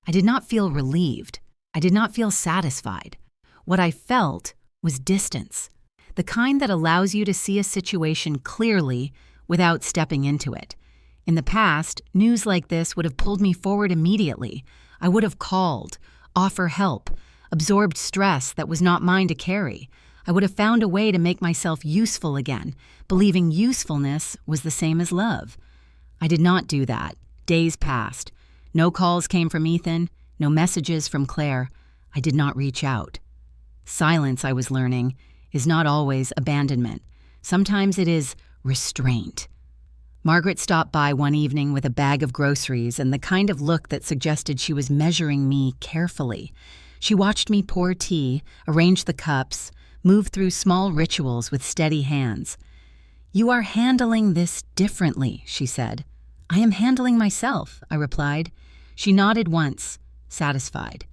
I did not feel relieved. I did not feel satisfied. What I felt was distance, the kind that allows you to see a situation clearly without stepping into it. In the past, news like this would have pulled me forward immediately. I would have called, offered help, absorbed stress that was not mine to carry. I would have found a way to make myself useful again, believing usefulness was the same as love. I did not do that. Days passed. No calls came from Ethan, no messages from Claire. I did not reach out. Silence, I was learning, is not always abandonment. Sometimes it is restraint. Margaret stopped by one evening with a bag of groceries and the kind of look that suggested she was measuring me carefully. She watched me pour tea, arrange the cups, move through small rituals with steady hands. "You are handling this differently," she said. "I am handling myself," I replied. She nodded once, satisfied.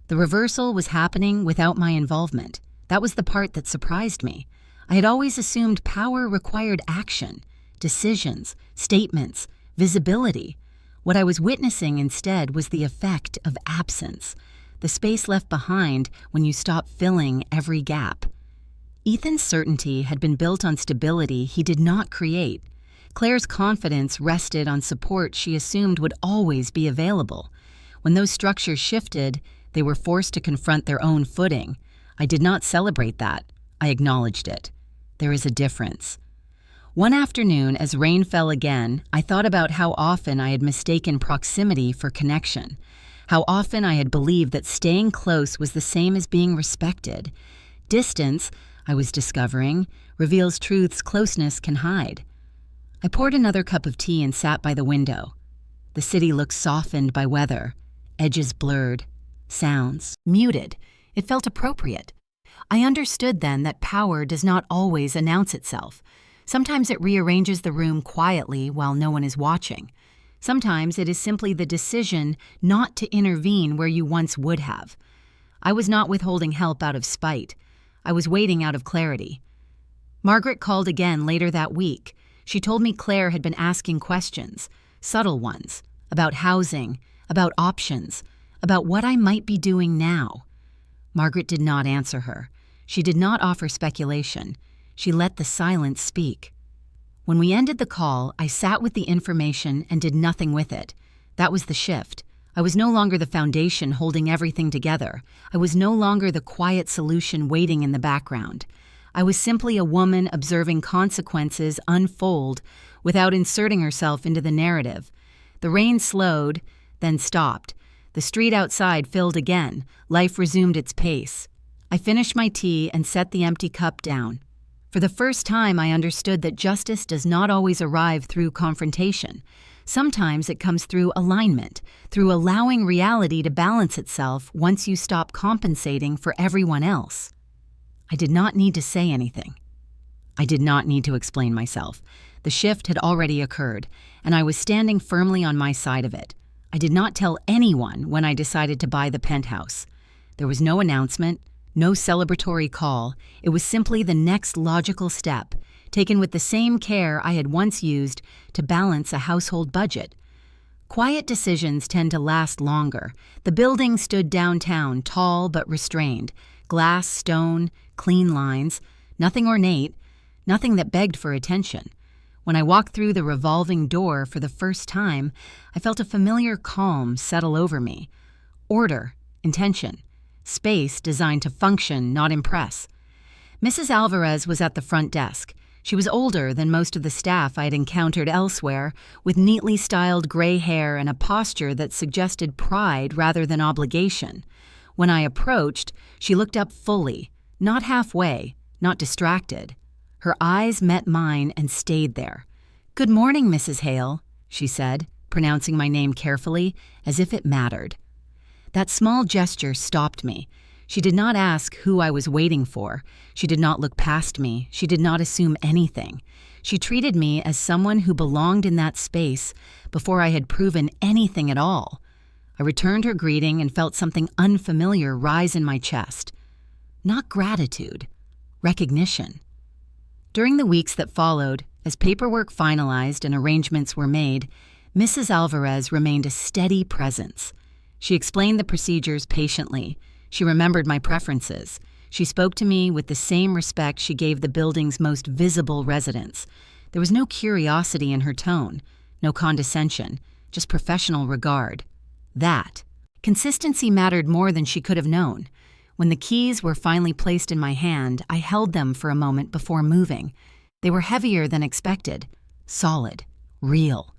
The reversal was happening without my involvement. That was the part that surprised me. I had always assumed power required action, decisions, statements, visibility. What I was witnessing instead was the effect of absence, the space left behind when you stop filling every gap. Ethan's certainty had been built on stability he did not create. Claire's confidence rested on support she assumed would always be available. When those structures shifted, they were forced to confront their own footing. I did not celebrate that. I acknowledged it. There is a difference. One afternoon, as rain fell again, I thought about how often I had mistaken proximity for connection, how often I had believed that staying close was the same as being respected. Distance, I was discovering, reveals truths closeness can hide. I poured another cup of tea and sat by the window. The city looked softened by weather, edges blurred, sounds muted. It felt appropriate. I understood then that power does not always announce itself. Sometimes it rearranges the room quietly while no one is watching. Sometimes it is simply the decision not to intervene where you once would have. I was not withholding help out of spite. I was waiting out of clarity. Margaret called again later that week. She told me Claire had been asking questions, subtle ones, about housing, about options, about what I might be doing now. Margaret did not answer her. She did not offer speculation. She let the silence speak. When we ended the call, I sat with the information and did nothing with it. That was the shift. I was no longer the foundation holding everything together. I was no longer the quiet solution waiting in the background. I was simply a woman observing consequences unfold without inserting herself into the narrative. The rain slowed, then stopped. The street outside filled again. Life resumed its pace. I finished my tea and set the empty cup down. For the first time, I understood that justice does not always arrive through confrontation. Sometimes it comes through alignment, through allowing reality to balance itself once you stop compensating for everyone else. I did not need to say anything. I did not need to explain myself. The shift had already occurred, and I was standing firmly on my side of it. I did not tell anyone when I decided to buy the penthouse. There was no announcement, no celebratory call. It was simply the next logical step, taken with the same care I had once used to balance a household budget. Quiet decisions tend to last longer. The building stood downtown, tall but restrained. Glass, stone, clean lines, nothing ornate, nothing that begged for attention. When I walked through the revolving door for the first time, I felt a familiar calm settle over me. Order, intention, space designed to function, not impress. Mrs. Alvarez was at the front desk. She was older than most of the staff I had encountered elsewhere, with neatly styled gray hair and a posture that suggested pride rather than obligation. When I approached, she looked up fully, not halfway, not distracted. Her eyes met mine and stayed there. "Good morning, Mrs. Hale," she said, pronouncing my name carefully, as if it mattered. That small gesture stopped me. She did not ask who I was waiting for. She did not look past me. She did not assume anything. She treated me as someone who belonged in that space before I had proven anything at all. I returned her greeting and felt something unfamiliar rise in my chest. Not gratitude, recognition. During the weeks that followed, as paperwork finalized and arrangements were made, Mrs. Alvarez remained a steady presence. She explained the procedures patiently. She remembered my preferences. She spoke to me with the same respect she gave the building's most visible residents. There was no curiosity in her tone, no condescension, just professional regard. That. Consistency mattered more than she could have known. When the keys were finally placed in my hand, I held them for a moment before moving. They were heavier than expected, solid, real.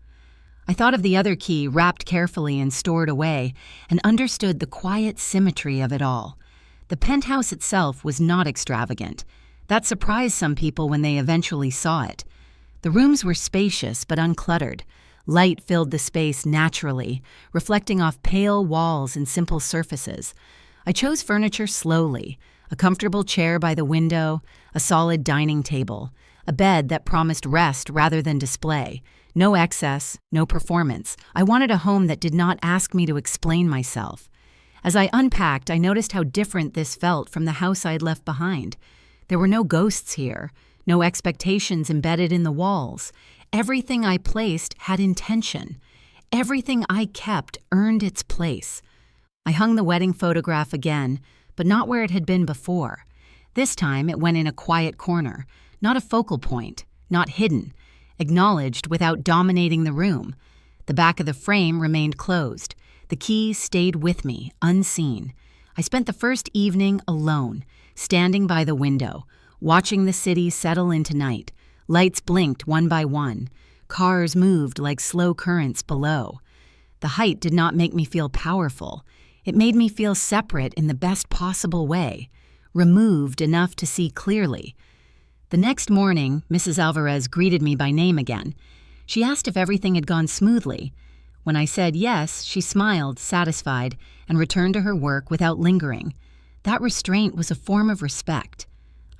I thought of the other key wrapped carefully and stored away, and understood the quiet symmetry of it all. The penthouse itself was not extravagant. That surprised some people when they eventually saw it. The rooms were spacious but uncluttered. Light filled the space naturally, reflecting off pale walls and simple surfaces. I chose furniture slowly, a comfortable chair by the window, a solid dining table, a bed that promised rest rather than display. No excess, no performance. I wanted a home that did not ask me to explain myself. As I unpacked, I noticed how different this felt from the house I had left behind. There were no ghosts here, no expectations embedded in the walls. Everything I placed had intention. Everything I kept earned its place. I hung the wedding photograph again, but not where it had been before. This time it went in a quiet corner, not a focal point, not hidden, acknowledged without dominating the room. The back of the frame remained closed. The key stayed with me, unseen. I spent the first evening alone, standing by the window, watching the city settle into night. Lights blinked one by one. Cars moved like slow currents below. The height did not make me feel powerful. It made me feel separate in the best possible way, removed enough to see clearly. The next morning, Mrs. Alvarez greeted me by name again. She asked if everything had gone smoothly. When I said yes, she smiled, satisfied, and returned to her work without lingering. That restraint was a form of respect.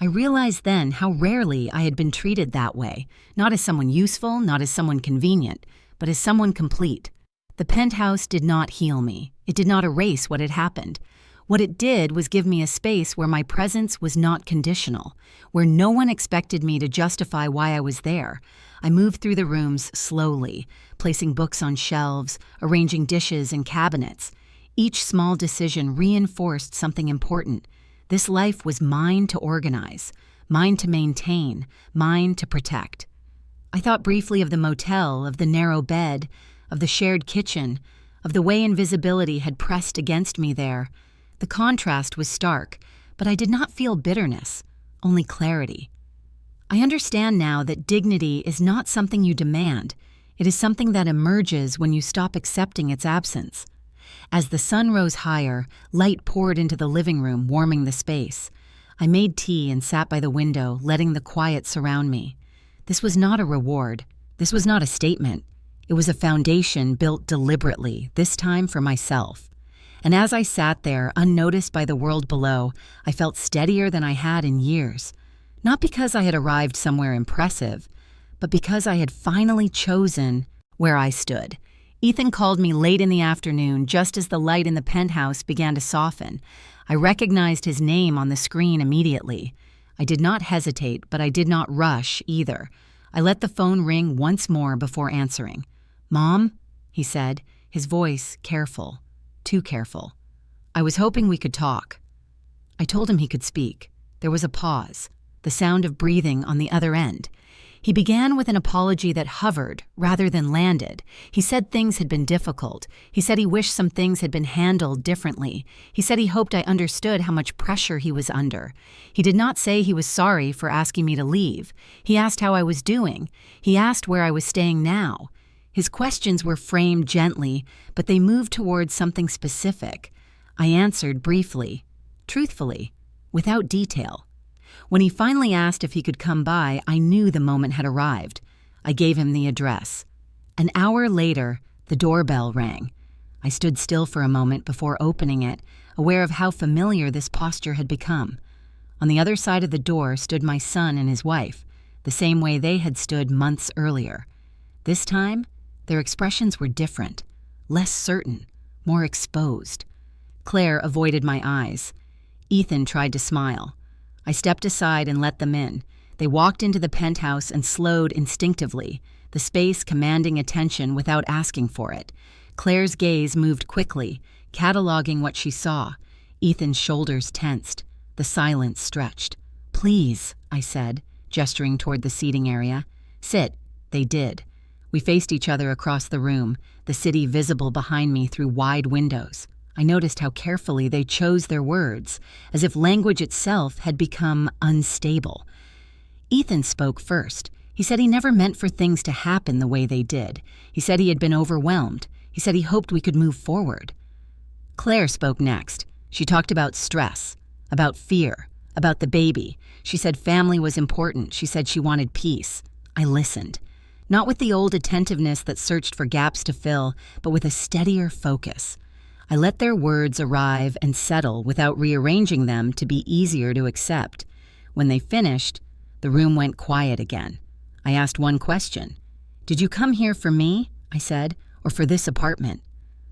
I realized then how rarely I had been treated that way, not as someone useful, not as someone convenient, but as someone complete. The penthouse did not heal me. It did not erase what had happened. What it did was give me a space where my presence was not conditional, where no one expected me to justify why I was there. I moved through the rooms slowly, placing books on shelves, arranging dishes and cabinets. Each small decision reinforced something important. This life was mine to organize, mine to maintain, mine to protect. I thought briefly of the motel, of the narrow bed, of the shared kitchen, of the way invisibility had pressed against me there. The contrast was stark, but I did not feel bitterness, only clarity. I understand now that dignity is not something you demand. It is something that emerges when you stop accepting its absence. As the sun rose higher, light poured into the living room, warming the space. I made tea and sat by the window, letting the quiet surround me. This was not a reward. This was not a statement. It was a foundation built deliberately, this time for myself. And as I sat there, unnoticed by the world below, I felt steadier than I had in years. Not because I had arrived somewhere impressive, but because I had finally chosen where I stood. Ethan called me late in the afternoon, just as the light in the penthouse began to soften. I recognized his name on the screen immediately. I did not hesitate, but I did not rush either. I let the phone ring once more before answering. "Mom?" he said, his voice careful, too careful. I was hoping we could talk. I told him he could speak. There was a pause, the sound of breathing on the other end. He began with an apology that hovered rather than landed. He said things had been difficult. He said he wished some things had been handled differently. He said he hoped I understood how much pressure he was under. He did not say he was sorry for asking me to leave. He asked how I was doing. He asked where I was staying now. His questions were framed gently, but they moved towards something specific. I answered briefly, truthfully, without detail. When he finally asked if he could come by, I knew the moment had arrived. I gave him the address. An hour later, the doorbell rang. I stood still for a moment before opening it, aware of how familiar this posture had become. On the other side of the door stood my son and his wife, the same way they had stood months earlier. This time, their expressions were different, less certain, more exposed. Claire avoided my eyes. Ethan tried to smile. I stepped aside and let them in. They walked into the penthouse and slowed instinctively, the space commanding attention without asking for it. Claire's gaze moved quickly, cataloging what she saw. Ethan's shoulders tensed. The silence stretched. "Please," I said, gesturing toward the seating area. "Sit." They did. We faced each other across the room, the city visible behind me through wide windows. I noticed how carefully they chose their words, as if language itself had become unstable. Ethan spoke first. He said he never meant for things to happen the way they did. He said he had been overwhelmed. He said he hoped we could move forward. Claire spoke next. She talked about stress, about fear, about the baby. She said family was important. She said she wanted peace. I listened, not with the old attentiveness that searched for gaps to fill, but with a steadier focus. I let their words arrive and settle without rearranging them to be easier to accept. When they finished, the room went quiet again. I asked one question. "Did you come here for me?" I said, "or for this apartment?"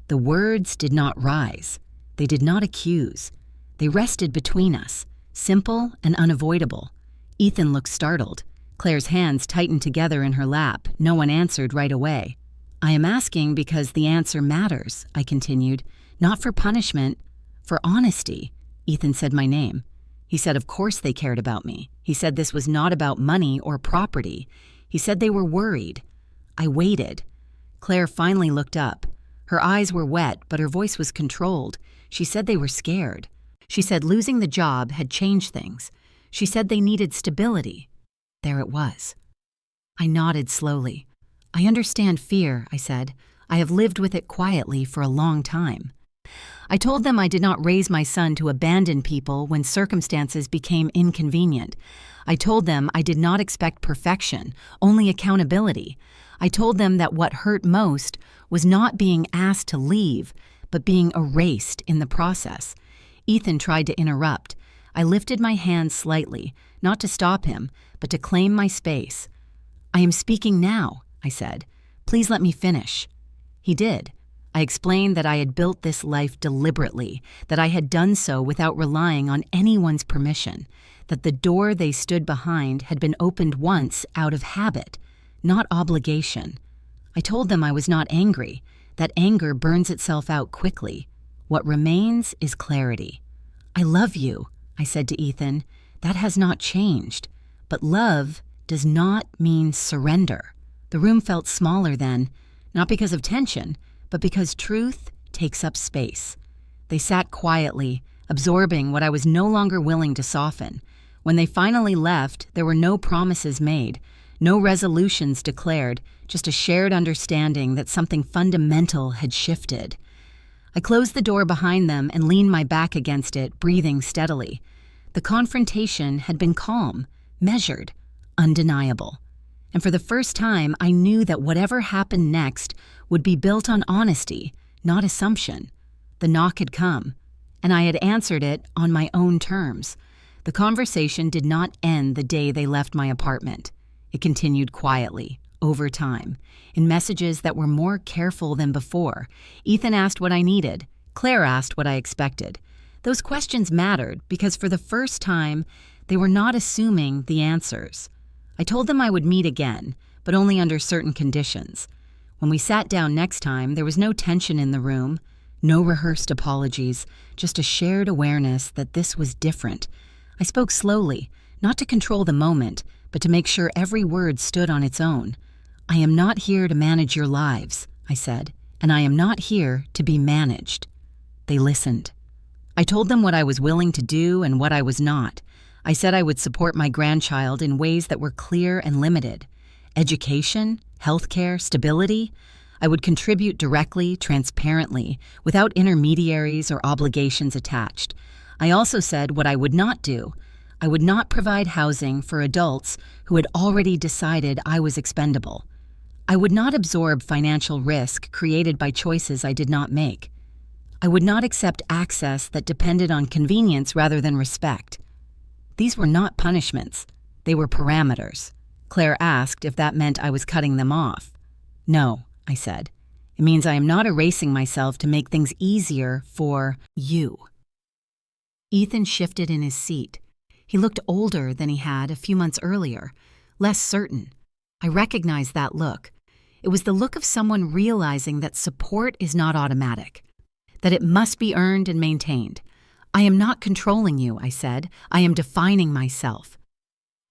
The words did not rise. They did not accuse. They rested between us, simple and unavoidable. Ethan looked startled. Claire's hands tightened together in her lap. No one answered right away. "I am asking because the answer matters," I continued. "Not for punishment, for honesty." Ethan said my name. He said of course they cared about me. He said this was not about money or property. He said they were worried. I waited. Claire finally looked up. Her eyes were wet, but her voice was controlled. She said they were scared. She said losing the job had changed things. She said they needed stability. There it was. I nodded slowly. "I understand fear," I said. "I have lived with it quietly for a long time." I told them I did not raise my son to abandon people when circumstances became inconvenient. I told them I did not expect perfection, only accountability. I told them that what hurt most was not being asked to leave, but being erased in the process. Ethan tried to interrupt. I lifted my hand slightly, not to stop him, but to claim my space. "I am speaking now," I said. "Please let me finish." He did. I explained that I had built this life deliberately, that I had done so without relying on anyone's permission, that the door they stood behind had been opened once out of habit, not obligation. I told them I was not angry, that anger burns itself out quickly. What remains is clarity. "I love you," I said to Ethan. "That has not changed. But love does not mean surrender." The room felt smaller then, not because of tension, but because truth takes up space. They sat quietly, absorbing what I was no longer willing to soften. When they finally left, there were no promises made, no resolutions declared, just a shared understanding that something fundamental had shifted. I closed the door behind them and leaned my back against it, breathing steadily. The confrontation had been calm, measured, undeniable. And for the first time, I knew that whatever happened next would be built on honesty, not assumption. The knock had come, and I had answered it on my own terms. The conversation did not end the day they left my apartment. It continued quietly, over time, in messages that were more careful than before. Ethan asked what I needed. Claire asked what I expected. Those questions mattered because for the first time, they were not assuming the answers. I told them I would meet again, but only under certain conditions. When we sat down next time, there was no tension in the room, no rehearsed apologies, just a shared awareness that this was different. I spoke slowly, not to control the moment, but to make sure every word stood on its own. "I am not here to manage your lives," I said, "and I am not here to be managed." They listened. I told them what I was willing to do and what I was not. I said I would support my grandchild in ways that were clear and limited. Education, healthcare, stability. I would contribute directly, transparently, without intermediaries or obligations attached. I also said what I would not do. I would not provide housing for adults who had already decided I was expendable. I would not absorb financial risk created by choices I did not make. I would not accept access that depended on convenience rather than respect. These were not punishments. They were parameters. Claire asked if that meant I was cutting them off. No, I said. It means I am not erasing myself to make things easier for you. Ethan shifted in his seat. He looked older than he had a few months earlier, less certain. I recognized that look. It was the look of someone realizing that support is not automatic, that it must be earned and maintained. I am not controlling you, I said. I am defining myself.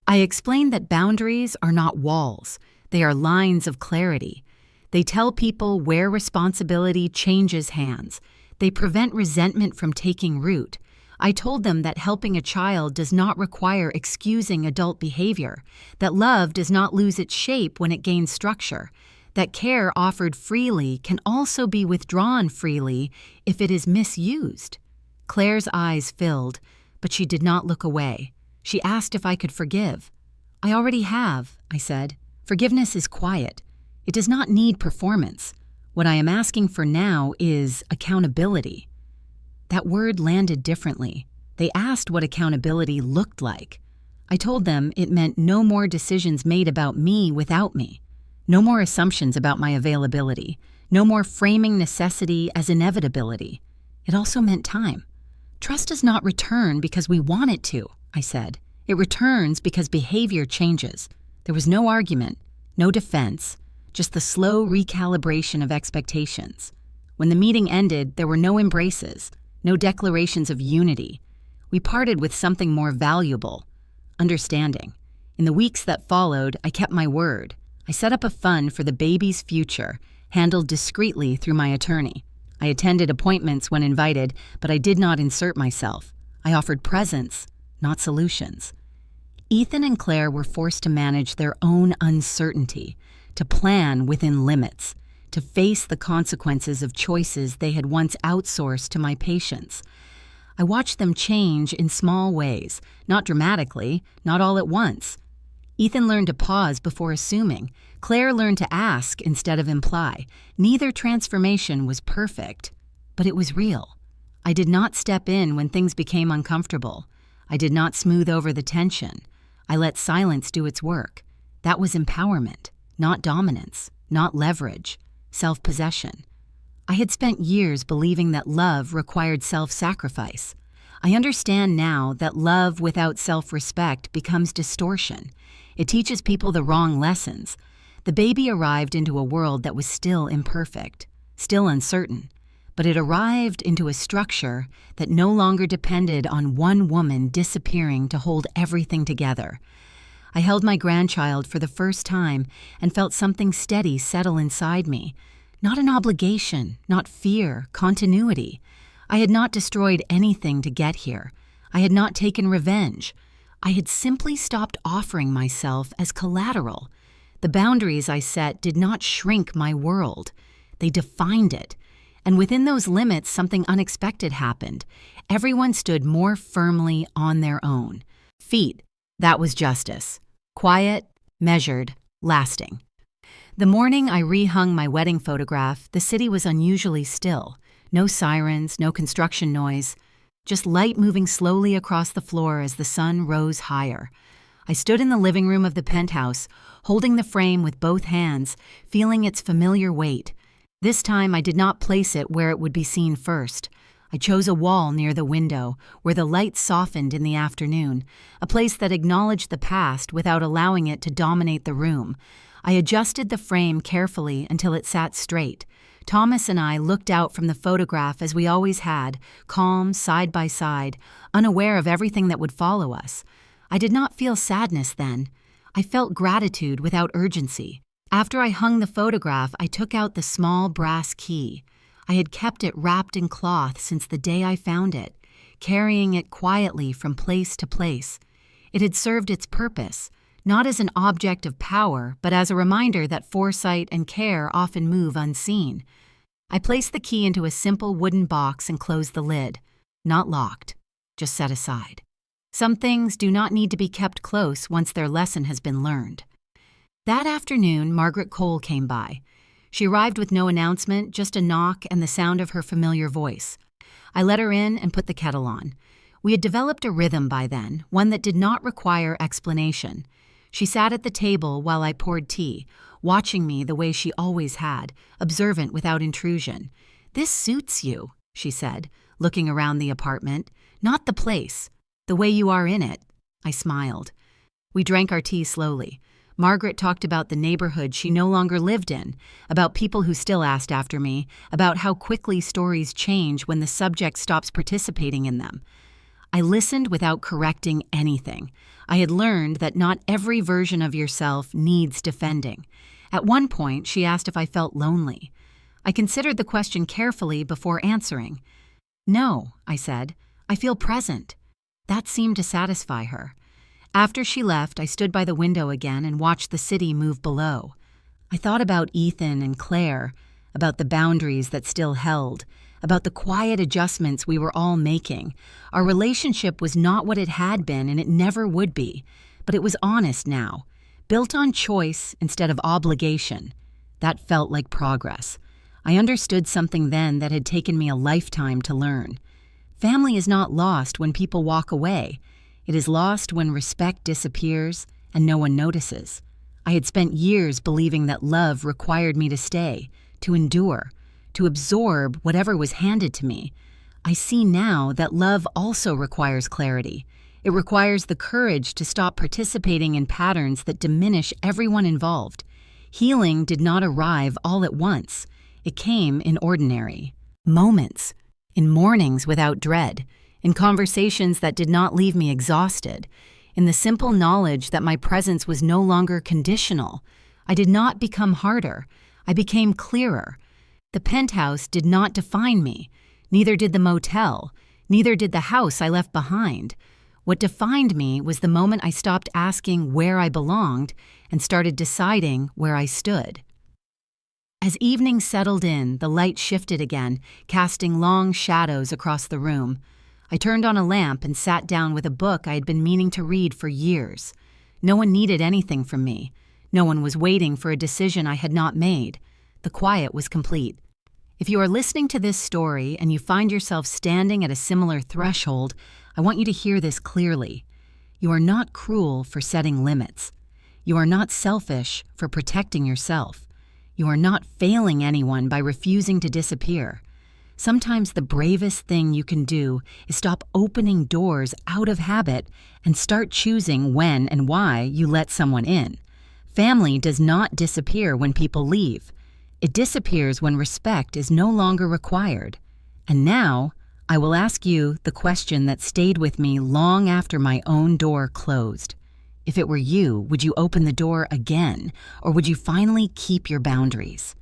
I explained that boundaries are not walls. They are lines of clarity. They tell people where responsibility changes hands. They prevent resentment from taking root. I told them that helping a child does not require excusing adult behavior, that love does not lose its shape when it gains structure, that care offered freely can also be withdrawn freely if it is misused. Claire's eyes filled, but she did not look away. She asked if I could forgive. I already have, I said. Forgiveness is quiet. It does not need performance. What I am asking for now is accountability. That word landed differently. They asked what accountability looked like. I told them it meant no more decisions made about me without me. No more assumptions about my availability. No more framing necessity as inevitability. It also meant time. Trust does not return because we want it to, I said. It returns because behavior changes. There was no argument, no defense, just the slow recalibration of expectations. When the meeting ended, there were no embraces, no declarations of unity. We parted with something more valuable, understanding. In the weeks that followed, I kept my word. I set up a fund for the baby's future, handled discreetly through my attorney. I attended appointments when invited, but I did not insert myself. I offered presence, not solutions. Ethan and Claire were forced to manage their own uncertainty, to plan within limits, to face the consequences of choices they had once outsourced to my patients. I watched them change in small ways, not dramatically, not all at once. Ethan learned to pause before assuming. Claire learned to ask instead of imply. Neither transformation was perfect, but it was real. I did not step in when things became uncomfortable. I did not smooth over the tension. I let silence do its work. That was empowerment, not dominance, not leverage, self-possession. I had spent years believing that love required self-sacrifice. I understand now that love without self-respect becomes distortion. It teaches people the wrong lessons. The baby arrived into a world that was still imperfect, still uncertain, but it arrived into a structure that no longer depended on one woman disappearing to hold everything together. I held my grandchild for the first time and felt something steady settle inside me. Not an obligation, not fear, continuity. I had not destroyed anything to get here. I had not taken revenge. I had simply stopped offering myself as collateral. The boundaries I set did not shrink my world. They defined it. And within those limits, something unexpected happened. Everyone stood more firmly on their own. Feet, that was justice. Quiet, measured, lasting. The morning I rehung my wedding photograph, the city was unusually still. No sirens, no construction noise, just light moving slowly across the floor as the sun rose higher. I stood in the living room of the Penthouse, holding the frame with both hands, feeling its familiar weight. This time I did not place it where it would be seen first. I chose a wall near the window, where the light softened in the afternoon, a place that acknowledged the past without allowing it to dominate the room. I adjusted the frame carefully until it sat straight. Thomas and I looked out from the photograph as we always had, calm, side by side, unaware of everything that would follow us. I did not feel sadness then. I felt gratitude without urgency. After I hung the photograph, I took out the small brass key. I had kept it wrapped in cloth since the day I found it, carrying it quietly from place to place. It had served its purpose, not as an object of power, but as a reminder that foresight and care often move unseen. I placed the key into a simple wooden box and closed the lid. Not locked, just set aside. Some things do not need to be kept close once their lesson has been learned. That afternoon, Margaret Cole came by. She arrived with no announcement, just a knock and the sound of her familiar voice. I let her in and put the kettle on. We had developed a rhythm by then, one that did not require explanation. She sat at the table while I poured tea, watching me the way she always had, observant without intrusion. "This suits you," she said, looking around the apartment. "Not the place, the way you are in it." I smiled. We drank our tea slowly. Margaret talked about the neighborhood she no longer lived in, about people who still asked after me, about how quickly stories change when the subject stops participating in them. I listened without correcting anything. I had learned that not every version of yourself needs defending. At one point, she asked if I felt lonely. I considered the question carefully before answering. "No," I said. "I feel present." That seemed to satisfy her. After she left, I stood by the window again and watched the city move below. I thought about Ethan and Claire, about the boundaries that still held, about the quiet adjustments we were all making. Our relationship was not what it had been, and it never would be, but it was honest now, built on choice instead of obligation. That felt like progress. I understood something then that had taken me a lifetime to learn. Family is not lost when people walk away. It is lost when respect disappears and no one notices. I had spent years believing that love required me to stay, to endure, to absorb whatever was handed to me. I see now that love also requires clarity. It requires the courage to stop participating in patterns that diminish everyone involved. Healing did not arrive all at once. It came in ordinary moments, in mornings without dread, in conversations that did not leave me exhausted, in the simple knowledge that my presence was no longer conditional. I did not become harder. I became clearer. The penthouse did not define me. Neither did the motel. Neither did the house I left behind. What defined me was the moment I stopped asking where I belonged and started deciding where I stood. As evening settled in, the light shifted again, casting long shadows across the room. I turned on a lamp and sat down with a book I had been meaning to read for years. No one needed anything from me. No one was waiting for a decision I had not made. The quiet was complete. If you are listening to this story and you find yourself standing at a similar threshold, I want you to hear this clearly. You are not cruel for setting limits. You are not selfish for protecting yourself. You are not failing anyone by refusing to disappear. Sometimes the bravest thing you can do is stop opening doors out of habit and start choosing when and why you let someone in. Family does not disappear when people leave. It disappears when respect is no longer required. And now, I will ask you the question that stayed with me long after my own door closed. If it were you, would you open the door again, or would you finally keep your boundaries?